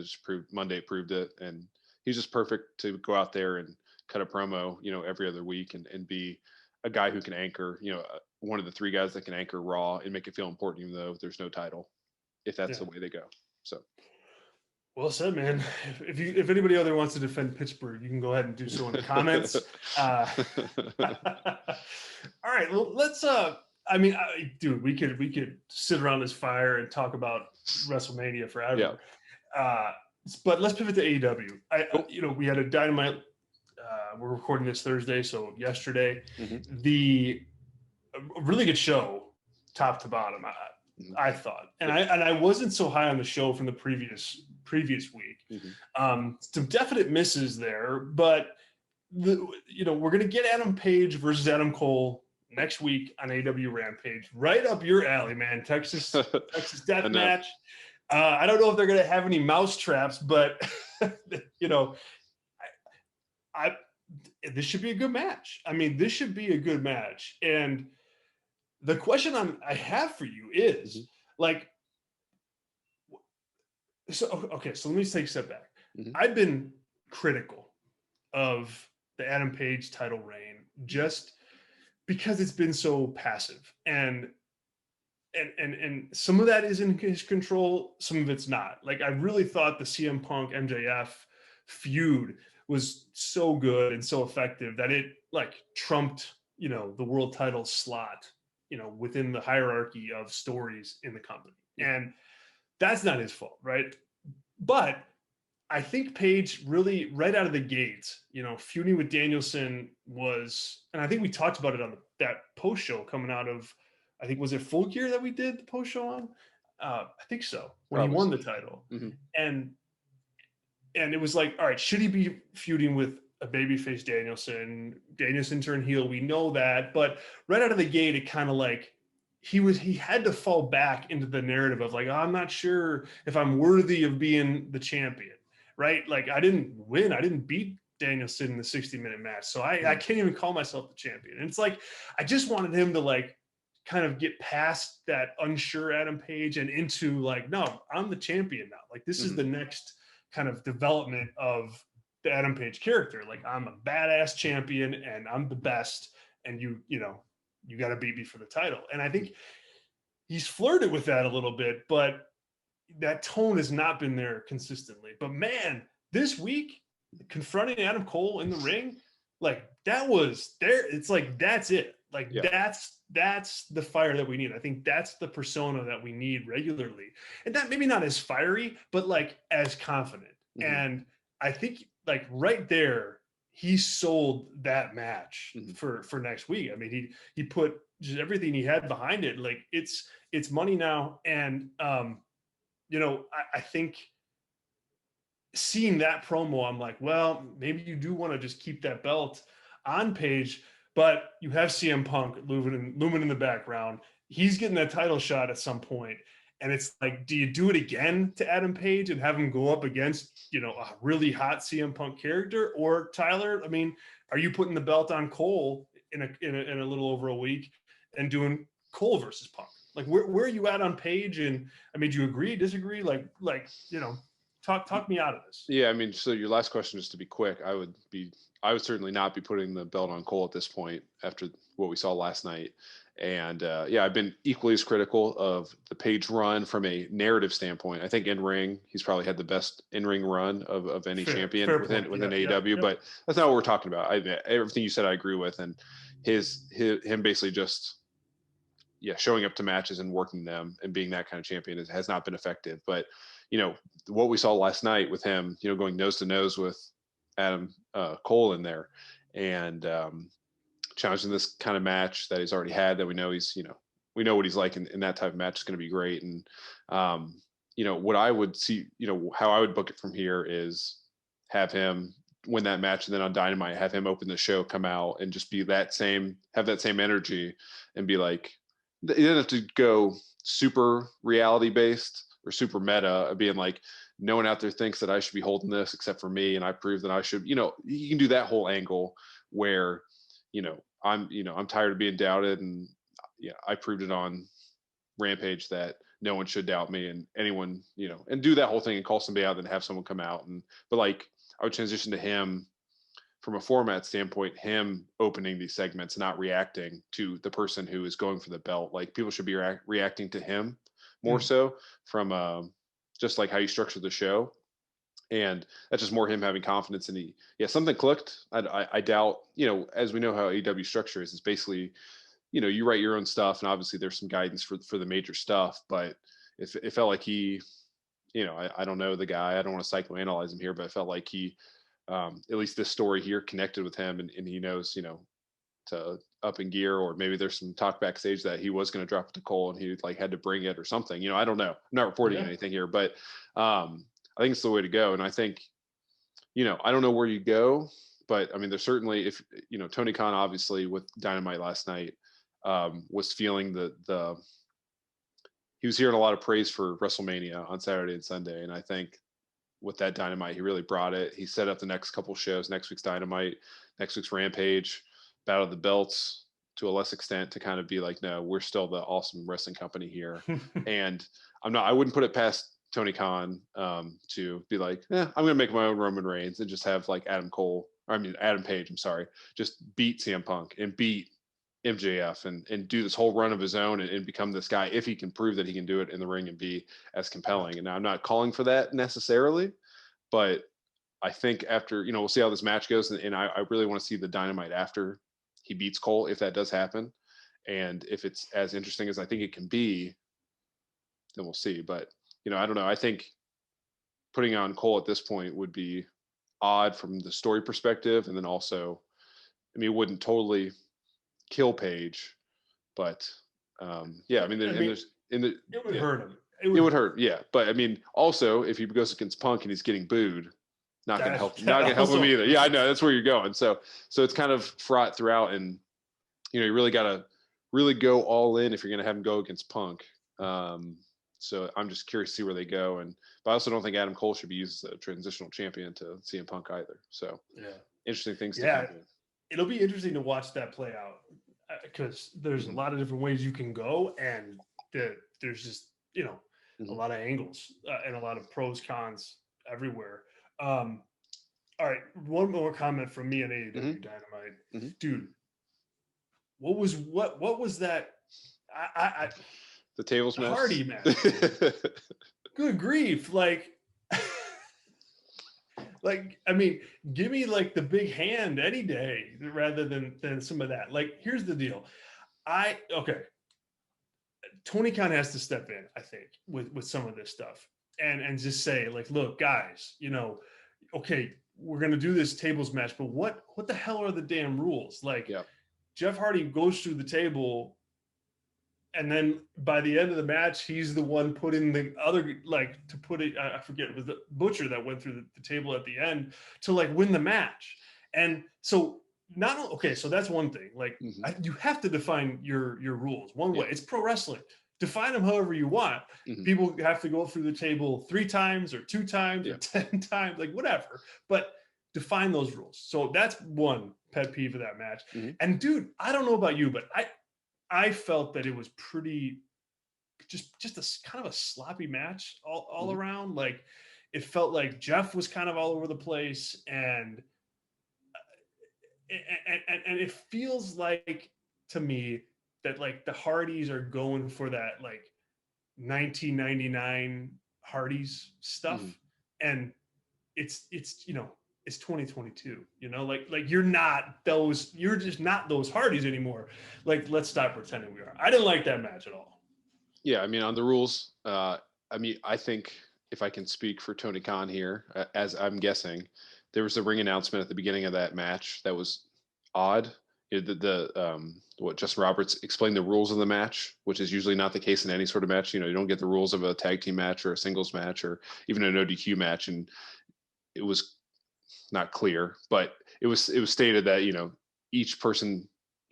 Monday proved it. And he's just perfect to go out there and cut a promo, every other week, and be a guy who can anchor, one of the three guys that can anchor Raw and make it feel important, even though there's no title, if that's the way they go. So. Well said, man. If anybody other wants to defend Pittsburgh, you can go ahead and do so in the comments. All right, well, let's. Dude, we could sit around this fire and talk about WrestleMania forever. Yeah. But let's pivot to AEW. We had a Dynamite. We're recording this Thursday, so yesterday, a really good show, top to bottom. I thought, and I wasn't so high on the show from the previous week. Some definite misses there, but we're going to get Adam Page versus Adam Cole next week on AEW Rampage. Right up your alley, man. Texas death match. I don't know if they're going to have any mouse traps, but this should be a good match. I mean, this should be a good match. And the question I have for you is so let me take a step back. I've been critical of the Adam Page title reign just because it's been so passive, and some of that is in his control, some of it's not. Like, I really thought the CM Punk MJF feud was so good and so effective that it trumped the world title slot within the hierarchy of stories in the company. And that's not his fault, right? But I think Page really, right out of the gates, feuding with Danielson was, and I think we talked about it on that post show coming out of, I think, was it Full Gear that we did the post show on? I think so, when he won the title. And it was like, all right, should he be feuding with a babyface Danielson turned heel? We know that, but right out of the gate, it kind of he had to fall back into the narrative of I'm not sure if I'm worthy of being the champion, right? Like, I didn't win. I didn't beat Danielson in the 60-minute match. So I can't even call myself the champion. And it's I just wanted him to kind of get past that unsure Adam Page and into like, no, I'm the champion now. Like this is the next kind of development of the Adam Page character. Like I'm a badass champion and I'm the best, and you got to beat me for the title. And I think he's flirted with that a little bit, but that tone has not been there consistently. But man, this week confronting Adam Cole in the ring, like that was there. It's like, that's it. Like that's the fire that we need. I think that's the persona that we need regularly. And that maybe not as fiery, but like as confident. And I think like right there, he sold that match for next week. I mean, he put just everything he had behind it. Like it's money now. And I think seeing that promo, I'm like, well, maybe you do want to just keep that belt on Page, but you have CM Punk looming in the background. He's getting that title shot at some point. And it's like, do you do it again to Adam Page and have him go up against, a really hot CM Punk character? Or Tyler, I mean, are you putting the belt on Cole in a little over a week and doing Cole versus Punk? Like, where are you at on Page? And I mean, do you agree, disagree? Talk me out of this. Yeah, I mean, so your last question, just to be quick, I would certainly not be putting the belt on Cole at this point after what we saw last night. And I've been equally as critical of the Page run from a narrative standpoint. I think in ring, he's probably had the best in ring run of any champion within AEW. But that's not what we're talking about. Everything you said, I agree with, and him basically just showing up to matches and working them and being that kind of champion has not been effective. But what we saw last night with him, going nose to nose with Adam Cole in there, and challenging this kind of match that he's already had, that we know we know what he's like in that type of match is going to be great. And what I would see, how I would book it from here is have him win that match, and then on Dynamite have him open the show, come out, and just be have that same energy, and be like, you don't have to go super reality based or super meta, being like, no one out there thinks that I should be holding this except for me, and I prove that I should. You can do that whole angle where I'm tired of being doubted, and I proved it on Rampage that no one should doubt me, and anyone, and do that whole thing and call somebody out, then have someone come out. But I would transition to him from a format standpoint, him opening these segments, not reacting to the person who is going for the belt. Like, people should be reacting to him more so, from just like how you structure the show. And that's just more him having confidence. And something clicked. I doubt, as we know how AEW structure is, it's basically, you write your own stuff, and obviously there's some guidance for the major stuff, but it felt like he, I don't know the guy, I don't want to psychoanalyze him here, but it felt like he, at least this story here, connected with him, and he knows, to up in gear, or maybe there's some talk backstage that he was going to drop it to Cole and he had to bring it or something. I don't know. I'm not reporting anything here, but I think it's the way to go. And I think, I don't know where you go, but I mean, there's certainly, if, Tony Khan, obviously with Dynamite last night, was feeling he was hearing a lot of praise for WrestleMania on Saturday and Sunday. And I think with that Dynamite, he really brought it. He set up the next couple shows, next week's Dynamite, next week's Rampage, Battle of the Belts, to a less extent, to kind of be like, no, we're still the awesome wrestling company here. And I wouldn't put it past Tony Khan to be like, I'm going to make my own Roman Reigns and just have Adam Page, just beat CM Punk and beat MJF and do this whole run of his own and become this guy, if he can prove that he can do it in the ring and be as compelling. And I'm not calling for that necessarily, but I think after, we'll see how this match goes. And I really want to see the Dynamite after he beats Cole, if that does happen. And if it's as interesting as I think it can be, then we'll see. But, I don't know. I think putting on Cole at this point would be odd from the story perspective. And then also, it wouldn't totally kill Page, but it would hurt him. It would hurt. Yeah. But also, if he goes against Punk and he's getting booed, not going to help him either. Yeah, I know, that's where you're going. So it's kind of fraught throughout, and you really got to really go all in if you're going to have him go against Punk. So I'm just curious to see where they go. But I also don't think Adam Cole should be used as a transitional champion to CM Punk either. So interesting things to come in. It'll be interesting to watch that play out. because there's a lot of different ways you can go, and there's just, you know, a lot of angles and a lot of pros, cons everywhere. All right, one more comment from me on AEW Dynamite, dude. What was that? The tables match. Hardy match. Good grief! Like, I mean, give me like the big hand any day rather than some of that. Like, here's the deal. Tony Khan has to step in, I think, with some of this stuff and just say, like, look, guys, you know, okay, we're gonna do this tables match, but what the hell are the damn rules? Like, Jeff Hardy goes through the table, and then by the end of the match, he's the one putting the other, like, to put it, I forget, it was the Butcher that went through the table at the end to like win the match. And so so that's one thing. Like, you have to define your rules one way. It's pro wrestling. Define them however you want. People have to go through the table 3 times or 2 times or 10 times, like whatever. But define those rules. So that's one pet peeve of that match. And dude, I don't know about you, but I felt that it was pretty just a kind of a sloppy match all around. Like, it felt like Jeff was kind of all over the place, and it feels like to me that like the Hardys are going for that like 1999 Hardys stuff, and it's you know, it's 2022, you know, like you're just not those Hardys anymore. Like, let's stop pretending we are. I didn't like that match at all. Yeah, I mean, on the rules, I mean, I think if I can speak for Tony Khan here, as I'm guessing, there was a ring announcement at the beginning of that match that was odd. What Justin Roberts explained the rules of the match, which is usually not the case in any sort of match. You know, you don't get the rules of a tag team match or a singles match or even an ODQ match, and it was not clear, but it was stated that, you know, each person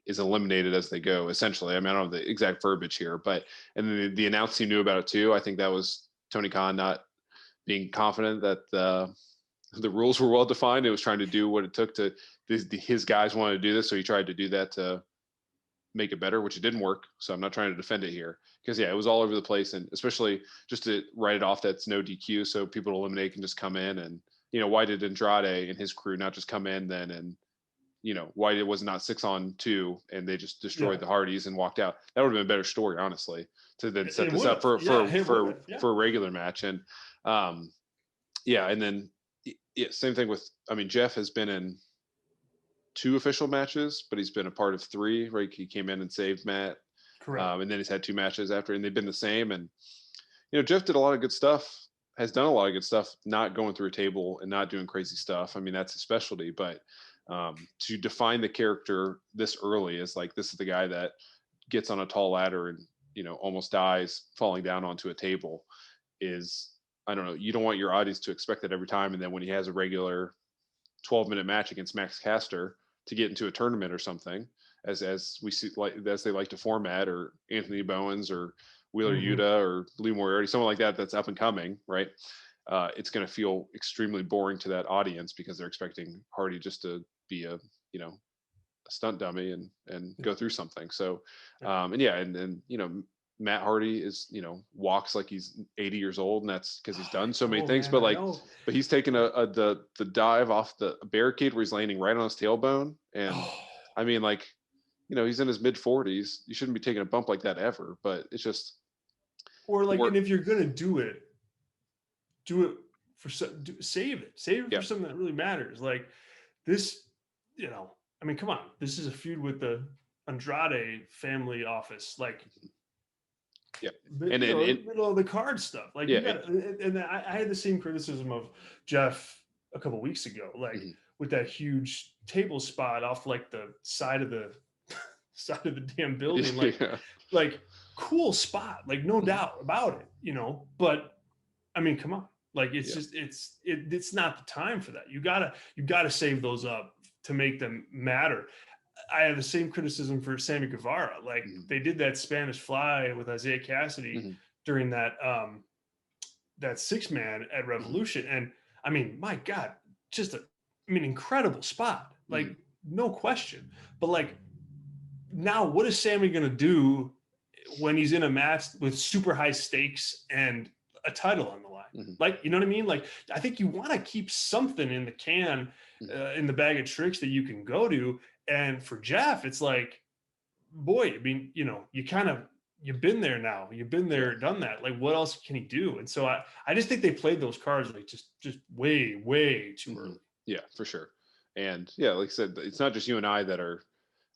is eliminated as they go, essentially. I mean, I don't have the exact verbiage here, but and then the announce team knew about it too. I think that was Tony Khan not being confident that the rules were well defined. It was trying to do what it took to his guys wanted to do this, so he tried to do that to make it better, which it didn't work. So I'm not trying to defend it here, because it was all over the place, and especially just to write it off that's no DQ, so people to eliminate can just come in. And you know, why did Andrade and his crew not just come in then, and you know, why it was not 6-on-2 and they just destroyed the Hardys and walked out? That would have been a better story, honestly, to then set this up for a regular match. And and then same thing with, I mean, Jeff has been in 2 official matches, but he's been a part of 3, right? He came in and saved Matt. Correct. And then he's had 2 matches after, and they've been the same. And you know, Jeff did a lot of good stuff, has done a lot of good stuff, not going through a table and not doing crazy stuff. I mean, that's his specialty. But to define the character this early as like, this is the guy that gets on a tall ladder and, you know, almost dies falling down onto a table, is, I don't know, you don't want your audience to expect that every time. And then when he has a regular 12-minute match against Max Caster to get into a tournament or something, as we see, like, as they like to format, or Anthony Bowens or Wheeler Yuta or Lee Moriarty, someone like that that's up and coming, right? It's going to feel extremely boring to that audience, because they're expecting Hardy just to be a stunt dummy and go through something. So and you know, Matt Hardy is, you know, walks like he's 80 years old, and that's because he's done so many things. Man, but he's taken the dive off the barricade where he's landing right on his tailbone, and I mean, like, you know, he's in his mid 40s. You shouldn't be taking a bump like that ever. But it's just, or like, and if you're gonna do it for save it for something that really matters. Like this, you know, I mean, come on, this is a feud with the Andrade family office, like, and middle of the card stuff, like, you gotta, and I had the same criticism of Jeff a couple weeks ago, like with that huge table spot off like the side of the damn building, like cool spot, like no doubt about it, you know, but I mean, come on, like, it's just it's not the time for that. You gotta save those up to make them matter. I have the same criticism for Sammy Guevara. Like, they did that Spanish Fly with Isaiah Cassidy during that that 6-man at Revolution, and I mean, my God, just incredible spot, like no question. But like, now what is Sammy going to do when he's in a match with super high stakes and a title on the line? Mm-hmm. Like, you know what I mean? Like, I think you want to keep something in the can, in the bag of tricks that you can go to. And for Jeff, it's like, boy, I mean, you know, you've been there now. You've been there, done that. Like, what else can he do? And so I just think they played those cards like just way, way too early. Yeah, for sure. And yeah, like I said, it's not just you and I that are,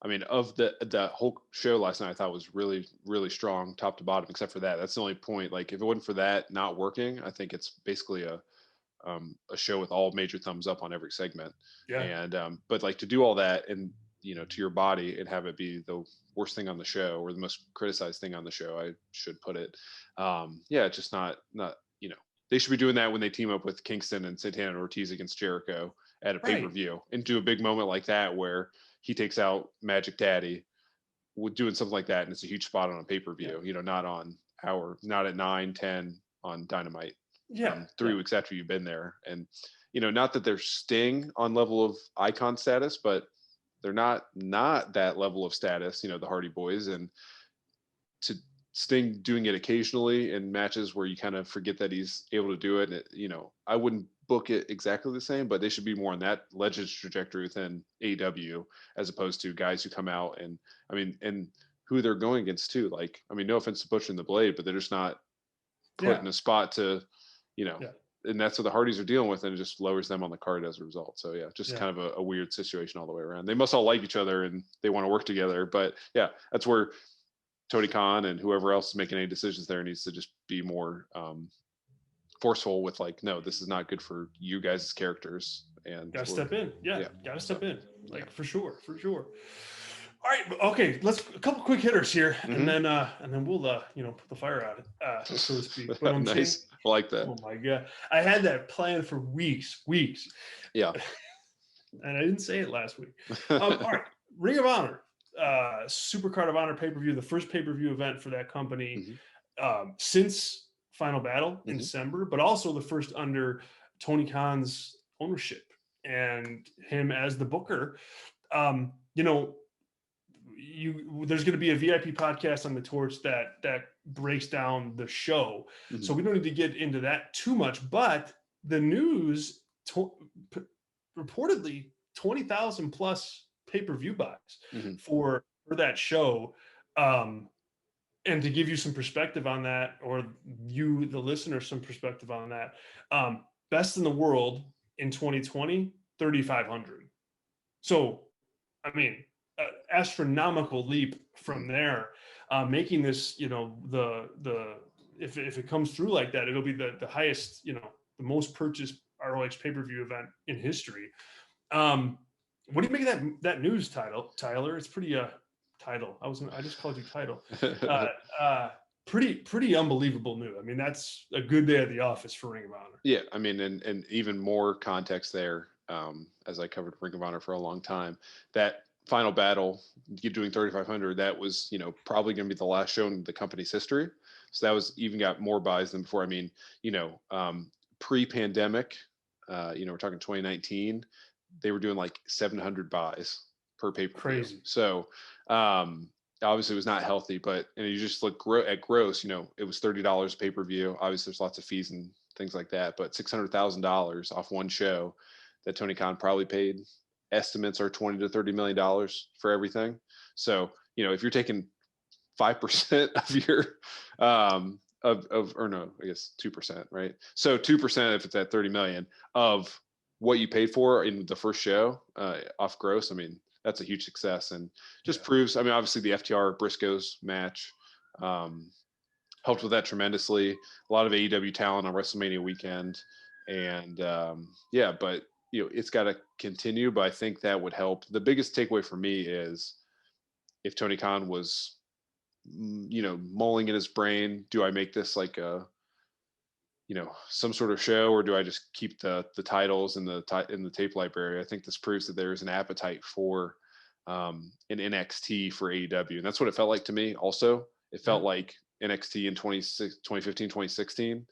I mean, of the whole show last night, I thought was really, really strong, top to bottom, except for that. That's the only point. Like, if it wasn't for that not working, I think it's basically a show with all major thumbs up on every segment. Yeah. And but like to do all that and, you know, to your body and have it be the worst thing on the show or the most criticized thing on the show, I should put it. Yeah, it's just not, you know, they should be doing that when they team up with Kingston and Santana and Ortiz against Jericho at a pay-per-view and do a big moment like that where he takes out Magic Daddy with doing something like that. And it's a huge spot on a pay-per-view, you know, not at 9-10 on Dynamite. Yeah. 3 weeks after you've been there. And, you know, not that they're Sting on level of icon status, but they're not that level of status, you know, the Hardy Boys. And to Sting doing it occasionally in matches where you kind of forget that he's able to do it. And you know, I wouldn't book it exactly the same, but they should be more on that Legends trajectory within AEW as opposed to guys who come out and, I mean, and who they're going against too. Like, I mean, no offense to Butcher and the Blade, but they're just not put in a spot to, you know, and that's what the Hardys are dealing with, and it just lowers them on the card as a result. So yeah, just kind of a weird situation all the way around. They must all like each other and they want to work together, but yeah, that's where Tony Khan and whoever else is making any decisions there needs to just be more forceful with like, no, this is not good for you guys' characters. And gotta step in. Gotta step in. Like for sure. All right, okay. Let's a couple quick hitters here, and then we'll you know, put the fire out, so to speak. But I'm nice, saying, I like that. Oh my god, I had that planned for weeks. Yeah, and I didn't say it last week. All right, Ring of Honor, Super Card of Honor pay-per-view, the first pay-per-view event for that company since Final Battle in December, but also the first under Tony Khan's ownership and him as the booker. You know, there's going to be a VIP podcast on the Torch that breaks down the show, so we don't need to get into that too much. But the news reportedly 20,000 plus pay-per-view buys for that show, and to give you some perspective on that, or you the listener some perspective on that, best in the world in 2020 3,500. So I mean, astronomical leap from there, making this, you know, if it comes through like that, it'll be the highest, you know, the most purchased ROH pay-per-view event in history. What do you make of that news, Tyler? It's pretty title. I just called you title. Pretty unbelievable news. I mean, that's a good day at the office for Ring of Honor. Yeah, I mean, and even more context there, as I covered Ring of Honor for a long time, that Final Battle, you're doing 3,500. That was, you know, probably going to be the last show in the company's history. So that was even got more buys than before. I mean, you know, pre-pandemic, you know, we're talking 2019, they were doing like 700 buys per pay-per-view. Crazy. So obviously it was not healthy, but and you just look at gross, you know, it was $30 pay-per-view. Obviously there's lots of fees and things like that, but $600,000 off one show that Tony Khan probably paid. Estimates are $20 to $30 million for everything. So, you know, if you're taking 5% of your or no, I guess 2%, right? So 2%, if it's at 30 million of what you paid for in the first show off gross, I mean, that's a huge success and just proves, I mean, obviously the FTR Briscoes match helped with that tremendously. A lot of AEW talent on WrestleMania weekend. And but you know, it's got to continue, but I think that would help. The biggest takeaway for me is if Tony Khan was, you know, mulling in his brain, do I make this like a, you know, some sort of show, or do I just keep the titles in the tape library? I think this proves that there is an appetite for an NXT for AEW. And that's what it felt like to me. Also, it felt like NXT in 2015, 2016.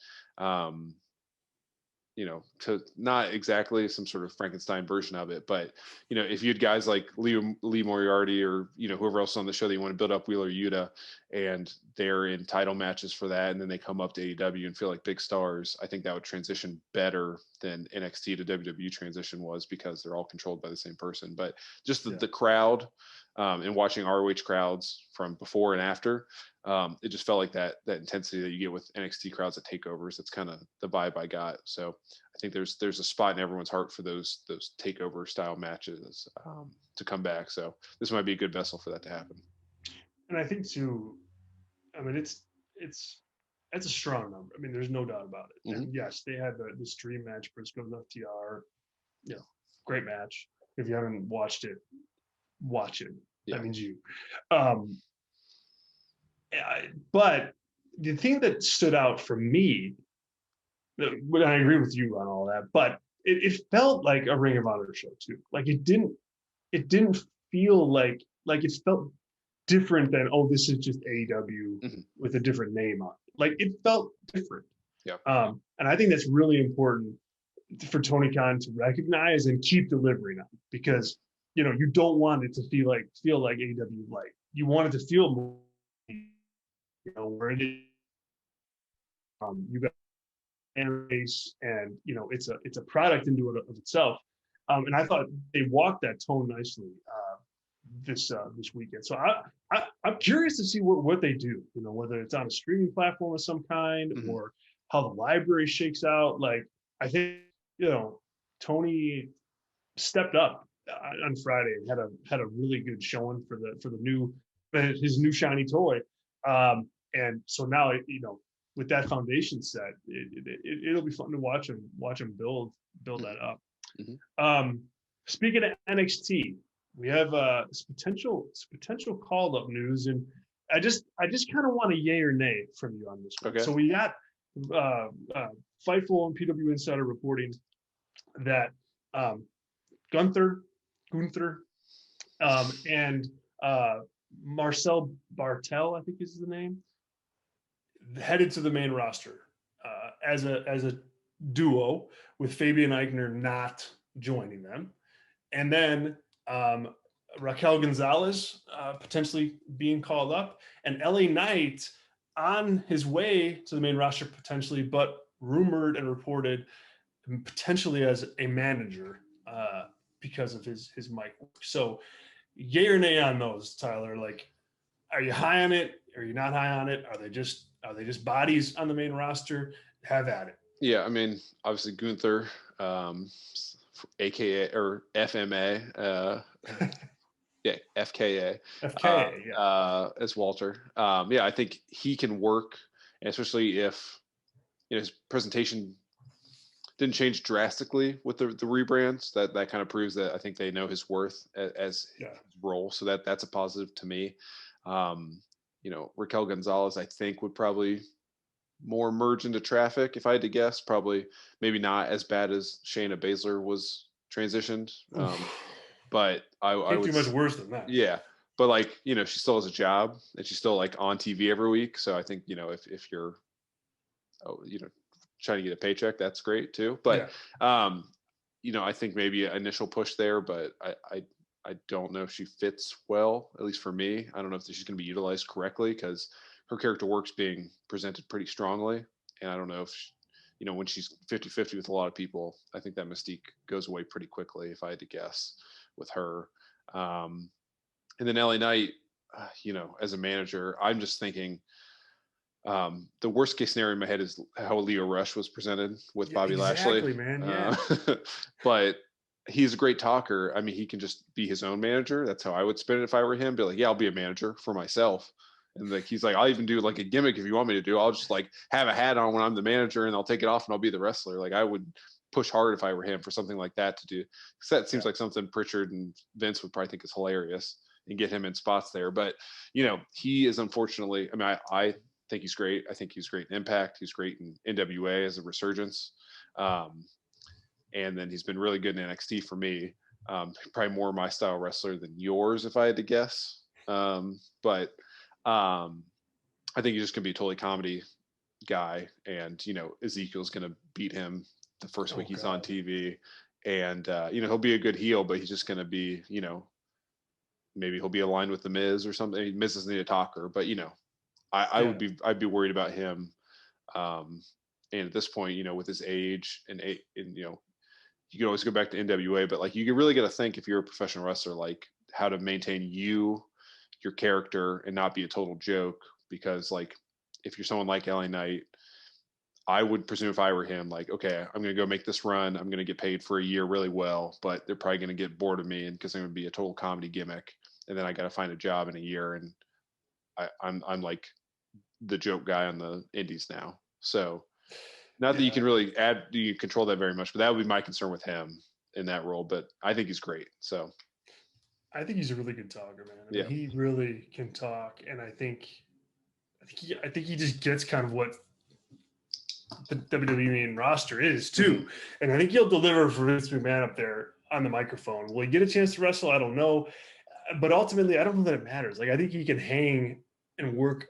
to not exactly some sort of Frankenstein version of it, but if you had guys like Lee Moriarty or whoever else on the show that you want to build up, Wheeler Yuta, and they're in title matches for that, and then they come up to AEW and feel like big stars, I think that would transition better than NXT to WWE transition was, because they're all controlled by the same person. But just the crowd, and watching ROH crowds from before and after, it just felt like that intensity that you get with NXT crowds at takeovers. That's kind of the vibe I got. So I think there's a spot in everyone's heart for those takeover style matches to come back. So this might be a good vessel for that to happen. And I think too, I mean, that's a strong number. I mean, there's no doubt about it. Mm-hmm. And yes, they had this dream match, Briscoe and FTR. Great match. If you haven't watched it, watch it. Yeah. That means you. But the thing that stood out for me, but I agree with you on all that, but it felt like a Ring of Honor show too. Like it didn't feel like it felt different than, oh, this is just AEW mm-hmm. with a different name on it. Like it felt different. Yeah. And I think that's really important for Tony Khan to recognize and keep delivering on, because you don't want it to feel like AEW light. You want it to feel more, where it is. You got fan base, and it's a product into it of itself. And I thought they walked that tone nicely this weekend. So I'm curious to see what they do. Whether it's on a streaming platform of some kind, mm-hmm. or how the library shakes out. Like I think Tony stepped up on Friday and had a really good showing for his new shiny toy. And so now with that foundation set, it'll be fun to watch him build that up. Mm-hmm. Speaking of NXT, we have potential called up news, and I just kind of want a yay or nay from you on this one. Okay. So we got Fightful and PW Insider reporting that Gunther, and Marcel Bartel, I think is the name, headed to the main roster as a duo, with Fabian Eichner not joining them, and then Raquel Gonzalez potentially being called up, and LA Knight on his way to the main roster potentially, but rumored and reported potentially as a manager because of his mic work. So yay or nay on those, Tyler? Like, are you high on it? Are you not high on it? Are they just bodies on the main roster? Have at it. Yeah, I mean, obviously Gunther, AKA or FMA, FKA, as Walter. I think he can work, especially if his presentation didn't change drastically with the rebrands. That kind of proves that I think they know his worth as his role. So that's a positive to me. Raquel Gonzalez, I think, would probably more merge into traffic if I had to guess. Probably maybe not as bad as Shayna Baszler was transitioned. But I would too much worse than that. Yeah. But she still has a job, and she's still on TV every week. So I think, if you're, trying to get a paycheck, that's great too. But, I think maybe an initial push there, but I don't know if she fits well, at least for me. I don't know if she's going to be utilized correctly, because her character work's being presented pretty strongly. And I don't know if, when she's 50-50 with a lot of people, I think that mystique goes away pretty quickly, if I had to guess, with her. And then LA Knight, as a manager, I'm just thinking the worst case scenario in my head is how Leo Rush was presented with Bobby Lashley. Exactly, man. Yeah. But he's a great talker. I mean, he can just be his own manager. That's how I would spin it if I were him. Be like, yeah, I'll be a manager for myself. And he's like, I'll even do a gimmick if you want me to do. I'll just have a hat on when I'm the manager, and I'll take it off and I'll be the wrestler. I would push hard if I were him for something like that to do. Because that seems like something Pritchard and Vince would probably think is hilarious, and get him in spots there. But, he is unfortunately, I mean, I think he's great. I think he's great in Impact. He's great in NWA as a resurgence. And then he's been really good in NXT for me. Probably more my style wrestler than yours, if I had to guess. But I think he's just going to be a totally comedy guy. And, Ezekiel's going to beat him the first week he's on TV. And, he'll be a good heel, but he's just going to be, maybe he'll be aligned with the Miz or something. Miz doesn't need a talker, but, I'd be worried about him. And at this point, with his age and you can always go back to NWA, but like, you really got to think, if you're a professional wrestler, like how to maintain your character and not be a total joke. Because like, if you're someone like LA Knight, I would presume if I were him, like, okay, I'm going to go make this run. I'm going to get paid for a year really well, but they're probably going to get bored of me because I'm going to be a total comedy gimmick. And then I got to find a job in a year. And I'm like the joke guy on the indies now. So not that you can really you control that very much, but that would be my concern with him in that role. But I think he's great. So I think he's a really good talker, man. I mean, he really can talk. And I think he just gets kind of what the WWE main roster is too. And I think he'll deliver for Vince McMahon up there on the microphone. Will he get a chance to wrestle? I don't know. But ultimately, I don't know that it matters. Like, I think he can hang and work,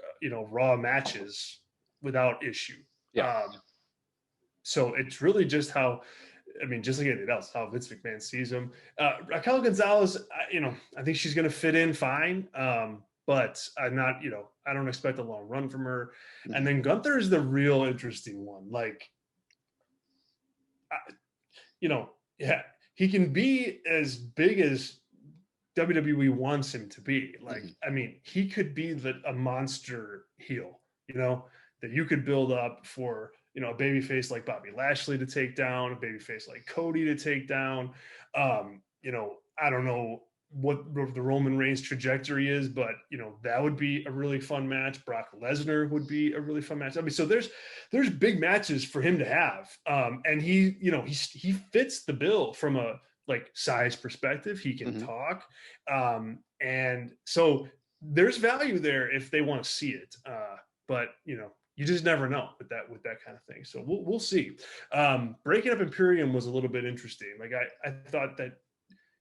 raw matches without issue. Yeah. So it's really just how, just like anything else, how Vince McMahon sees him. Raquel Gonzalez, I think she's going to fit in fine. But I'm not, I don't expect a long run from her. And then Gunther is the real interesting one. Like, he can be as big as WWE wants him to be. Like, he could be a monster heel, that you could build up for, a babyface like Bobby Lashley to take down, a babyface like Cody to take down. I don't know what the Roman Reigns trajectory is, but that would be a really fun match. Brock Lesnar would be a really fun match. So there's big matches for him to have. And he fits the bill from a like size perspective. He can talk. And so there's value there if they want to see it. But you just never know with that kind of thing. So we'll see. Breaking up Imperium was a little bit interesting. Like I thought that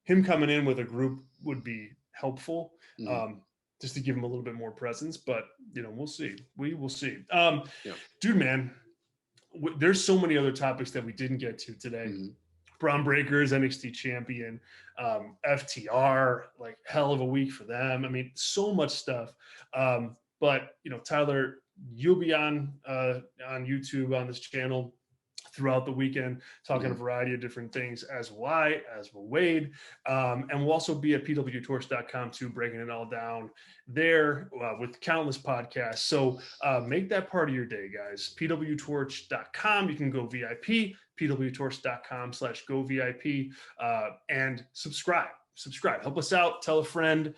him coming in with a group would be helpful, just to give him a little bit more presence. But we'll see. We will see. Dude, man, there's so many other topics that we didn't get to today. Braun Breakers, NXT champion, FTR, like hell of a week for them. So much stuff. But Tyler, you'll be on YouTube on this channel throughout the weekend, talking a variety of different things, as will Wade. And we'll also be at PWTorch.com too, breaking it all down there with countless podcasts. So make that part of your day, guys. PWTorch.com. You can go VIP, PWTorch.com/go VIP, and subscribe. Help us out. Tell a friend.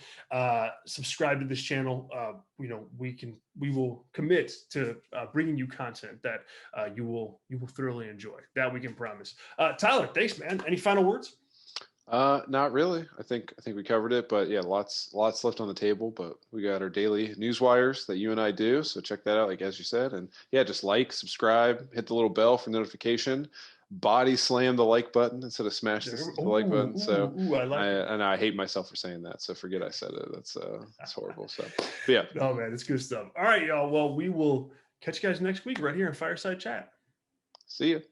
Subscribe to this channel. We will commit to bringing you content that you will thoroughly enjoy. That we can promise. Tyler, thanks, man. Any final words? Not really. I think we covered it. But yeah, lots left on the table. But we got our daily news wires that you and I do. So check that out, like as you said. And yeah, just like, subscribe, hit the little bell for notification. Body slam the like button instead of smash the like button. So I hate myself for saying that. So forget I said it. That's horrible. So but yeah. Oh man, it's good stuff. All right, y'all. Well, we will catch you guys next week right here in Fireside Chat. See you.